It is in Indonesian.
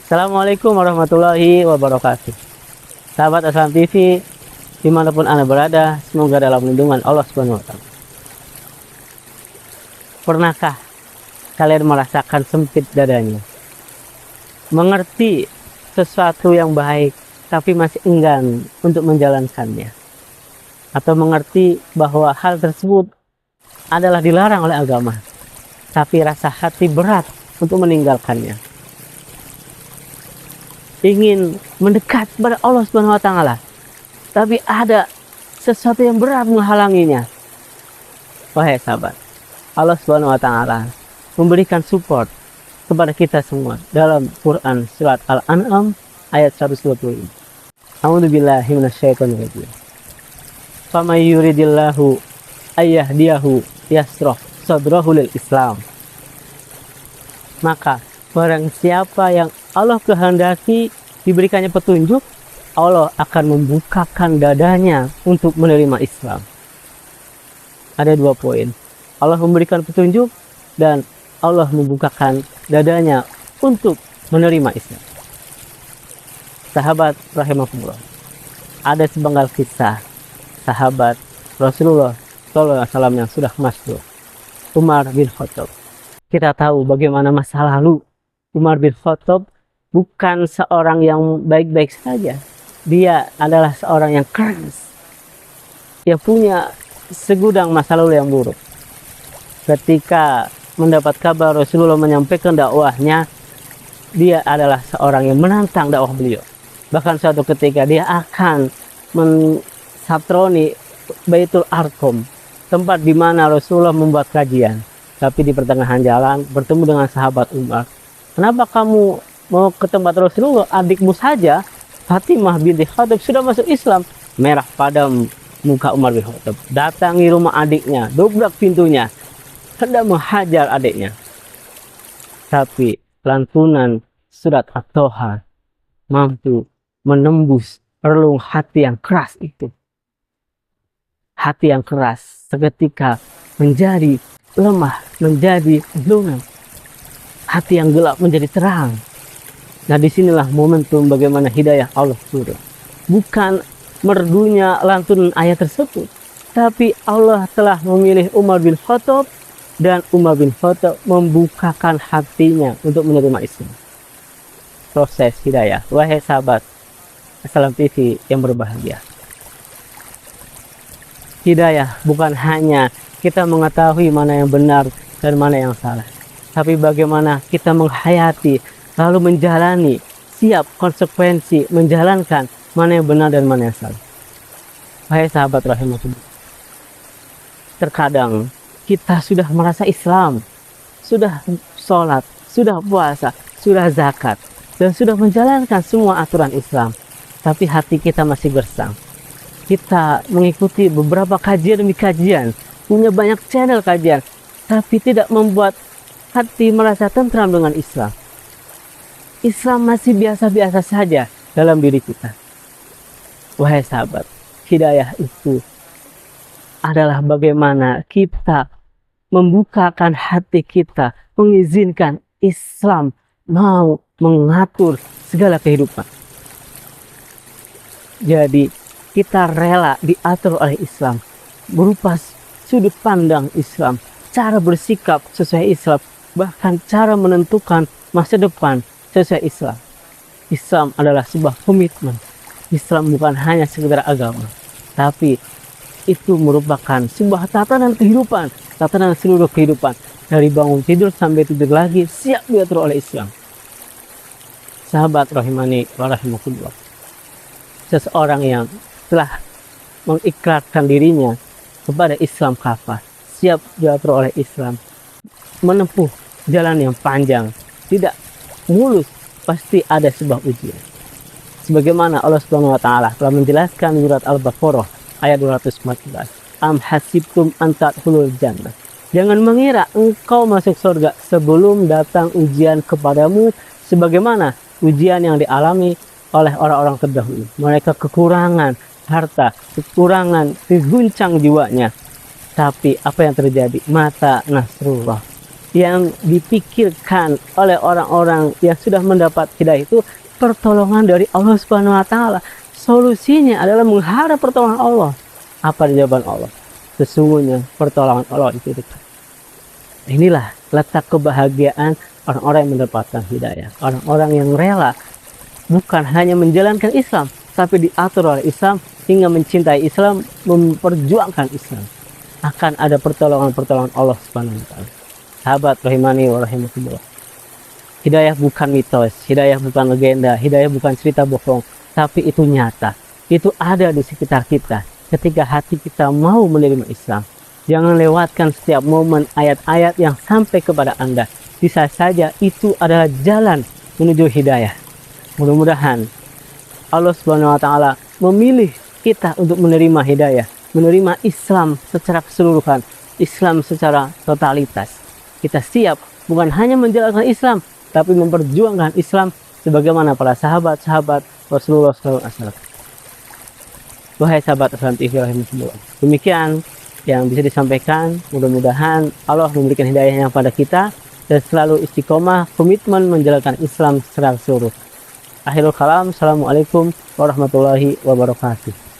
Assalamualaikum warahmatullahi wabarakatuh. Sahabat Aslam TV, dimanapun Anda berada, semoga dalam lindungan Allah Subhanahu wa Ta'ala. Pernahkah kalian merasakan sempit dadanya? Mengerti sesuatu yang baik, tapi masih enggan untuk menjalankannya? Atau mengerti bahwa hal tersebut adalah dilarang oleh agama, tapi rasa hati berat untuk meninggalkannya? Ingin mendekat kepada Allah Subhanahu wa Ta'ala, tapi ada sesuatu yang berat menghalanginya. Wahai sahabat, Allah Subhanahu wa Ta'ala memberikan support kepada kita semua dalam Quran surat Al-An'am ayat 125. A'udzubillahi minasyaitonir rajim. Faman yuridillahu ayyahdiyahu yashrah sadrahu lil Islam. Maka barang siapa yang Allah kehendaki diberikannya petunjuk, Allah akan membukakan dadanya untuk menerima Islam. Ada 2 poin. Allah memberikan petunjuk dan Allah membukakan dadanya untuk menerima Islam. Sahabat rahimahullah, ada sepenggal kisah sahabat Rasulullah SAW yang sudah masyhur, Umar bin Khattab. Kita tahu bagaimana masa lalu Umar bin Khattab bukan seorang yang baik-baik saja. Dia adalah seorang yang keras. Dia punya segudang masa lalu yang buruk. Ketika mendapat kabar Rasulullah menyampaikan dakwahnya, dia adalah seorang yang menantang dakwah beliau. Bahkan suatu ketika dia akan mensatroni Baitul Arqam, tempat di mana Rasulullah membuat kajian. Tapi di pertengahan jalan bertemu dengan sahabat Umar. Kenapa kamu mau ke tempat Rasulullah? Adikmu saja, Fatimah binti Khattab, sudah masuk Islam. Merah padam muka Umar bin Khattab. Datangi rumah adiknya, dobrak pintunya, hendak menghajar adiknya. Tapi lantunan surat At-Toha mampu menembus relung hati yang keras itu. Hati yang keras seketika menjadi lemah, menjadi lunak. Hati yang gelap menjadi terang. Nah, disinilah momentum bagaimana hidayah Allah turun. Bukan merdunya lantunan ayat tersebut, tapi Allah telah memilih Umar bin Khattab, dan Umar bin Khattab membukakan hatinya untuk menerima Islam. Proses hidayah. Wahai sahabat Aslam TV yang berbahagia, hidayah bukan hanya kita mengetahui mana yang benar dan mana yang salah, tapi bagaimana kita menghayati, lalu menjalani, siap konsekuensi, menjalankan mana yang benar dan mana yang salah. Wahai sahabat rahimahullah, terkadang kita sudah merasa Islam, sudah sholat, sudah puasa, sudah zakat, dan sudah menjalankan semua aturan Islam, tapi hati kita masih gersang. Kita mengikuti beberapa kajian demi kajian, punya banyak channel kajian, tapi tidak membuat hati merasa tentram dengan Islam. Islam masih biasa-biasa saja dalam diri kita. Wahai sahabat, hidayah itu adalah bagaimana kita membukakan hati kita, mengizinkan Islam mau mengatur segala kehidupan. Jadi kita rela diatur oleh Islam berupa sudut pandang Islam, cara bersikap sesuai Islam, bahkan cara menentukan masa depan sesuai Islam. Islam adalah sebuah komitmen. Islam bukan hanya sekedar agama, tapi itu merupakan sebuah tatanan kehidupan, tatanan seluruh kehidupan. Dari bangun tidur sampai tidur lagi, siap diatur oleh Islam. Sahabat rahimani wa rahimakumullah, seseorang yang telah mengikrarkan dirinya kepada Islam kafah, siap diatur oleh Islam, menempuh jalan yang panjang, tidak mulus, pasti ada sebuah ujian. Sebagaimana Allah Subhanahu wa Ta'ala telah menjelaskan surat Al-Baqarah ayat 214. Am hasibtum an tadkhulul jannah. Jangan mengira engkau masuk surga sebelum datang ujian kepadamu sebagaimana ujian yang dialami oleh orang-orang terdahulu. Mereka kekurangan harta, kekurangan diguncang jiwanya. Tapi apa yang terjadi? Mata Nasrullah. yang dipikirkan oleh orang-orang yang sudah mendapat hidayah itu pertolongan dari Allah Subhanahu wa taala. Solusinya adalah mengharap pertolongan Allah. Apa jawaban Allah? Sesungguhnya pertolongan Allah itu dekat. Inilah letak kebahagiaan orang-orang yang mendapatkan hidayah. Orang-orang yang rela bukan hanya menjalankan Islam, tapi diatur oleh Islam hingga mencintai Islam, memperjuangkan Islam. Akan ada pertolongan-pertolongan Allah Subhanahu wa taala. Sahabat rahimani wa rahimakumullah. Hidayah bukan mitos, hidayah bukan legenda, hidayah bukan cerita bohong, tapi itu nyata. Itu ada di sekitar kita ketika hati kita mau menerima Islam. Jangan lewatkan setiap momen ayat-ayat yang sampai kepada Anda. Bisa saja itu adalah jalan menuju hidayah. Mudah-mudahan Allah Subhanahu wa taala memilih kita untuk menerima hidayah, menerima Islam secara keseluruhan, Islam secara totalitas. Kita siap bukan hanya menjalankan Islam, tapi memperjuangkan Islam sebagaimana para sahabat-sahabat Rasulullah SAW. Wahai sahabat Islam TV, demikian yang bisa disampaikan. Mudah-mudahan Allah memberikan hidayahnya pada kita dan selalu istiqomah komitmen menjalankan Islam secara keseluruhan. Akhirul kalam, assalamualaikum warahmatullahi wabarakatuh.